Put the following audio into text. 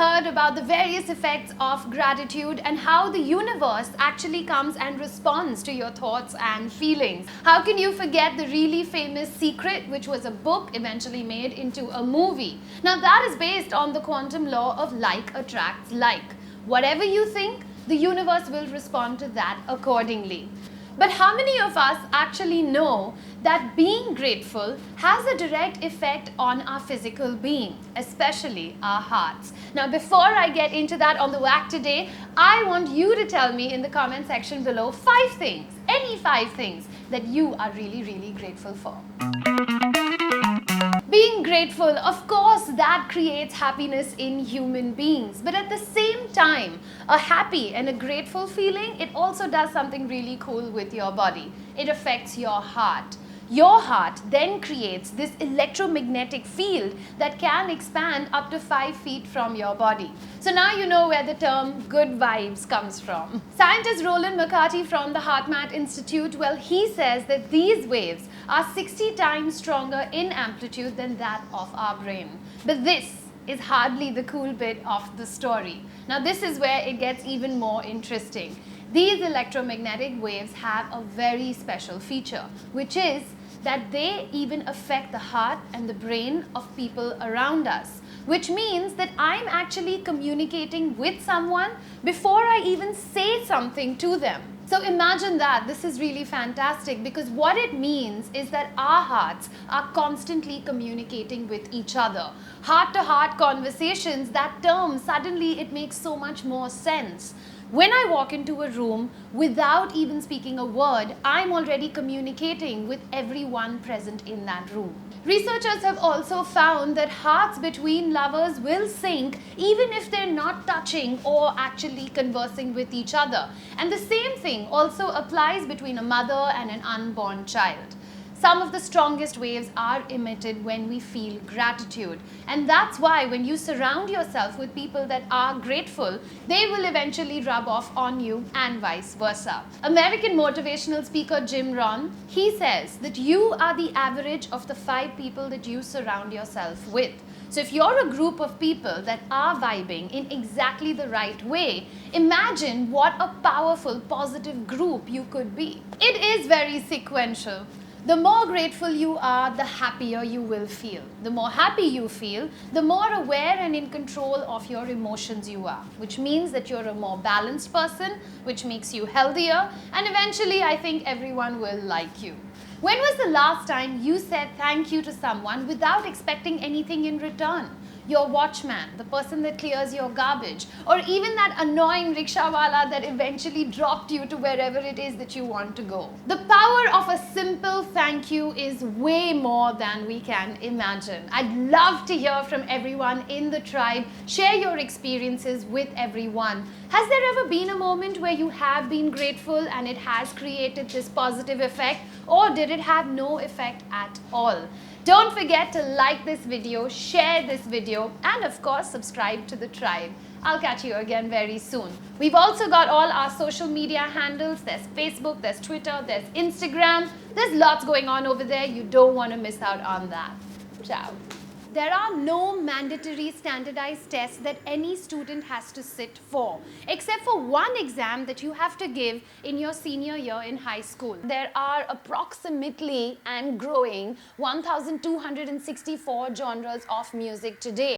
heard about the various effects of gratitude and how the universe actually comes and responds to your thoughts and feelings. How can you forget the really famous Secret, which was a book eventually made into a movie? Now that is based on the quantum law of like attracts like. Whatever you think, the universe will respond to that accordingly. But how many of us actually know that being grateful has a direct effect on our physical being, especially our hearts? Now, before I get into that on the whack today, I want you to tell me in the comment section below 5 things, any 5 things that you are really, really grateful for. Being grateful, of course, that creates happiness in human beings. But at the same time, a happy and a grateful feeling, it also does something really cool with your body. It affects your heart. Your heart then creates this electromagnetic field that can expand up to 5 feet from your body. So now you know where the term good vibes comes from. Scientist Roland McCarty from the HeartMath Institute, well, he says that these waves are 60 times stronger in amplitude than that of our brain. But this is hardly the cool bit of the story. Now this is where it gets even more interesting. These electromagnetic waves have a very special feature, which is that they even affect the heart and the brain of people around us, which means that I'm actually communicating with someone before I even say something to them. So imagine that. This is really fantastic because what it means is that our hearts are constantly communicating with each other. Heart-to-heart conversations, that term, suddenly it makes so much more sense. When I walk into a room without even speaking a word, I'm already communicating with everyone present in that room. Researchers have also found that hearts between lovers will sync even if they're not touching or actually conversing with each other. And the same thing also applies between a mother and an unborn child. Some of the strongest waves are emitted when we feel gratitude. And that's why when you surround yourself with people that are grateful, they will eventually rub off on you and vice versa. American motivational speaker Jim Rohn, he says that you are the average of the 5 people that you surround yourself with. So if you're a group of people that are vibing in exactly the right way, imagine what a powerful, positive group you could be. It is very sequential. The more grateful you are, the happier you will feel. The more happy you feel, the more aware and in control of your emotions you are, which means that you're a more balanced person, which makes you healthier, and eventually I think everyone will like you. When was the last time you said thank you to someone without expecting anything in return? Your watchman, the person that clears your garbage, or even that annoying rickshawala that eventually dropped you to wherever it is that you want to go. The power of a simple thank you is way more than we can imagine. I'd love to hear from everyone in the tribe. Share your experiences with everyone. Has there ever been a moment where you have been grateful and it has created this positive effect, or did it have no effect at all? Don't forget to like this video, share this video, and of course subscribe to the tribe. I'll catch you again very soon. We've also got all our social media handles. There's Facebook, there's Twitter, there's Instagram. There's lots going on over there. You don't want to miss out on that. Ciao. There are no mandatory standardized tests that any student has to sit for, except for one exam that you have to give in your senior year in high school. There are approximately and growing 1,264 genres of music today.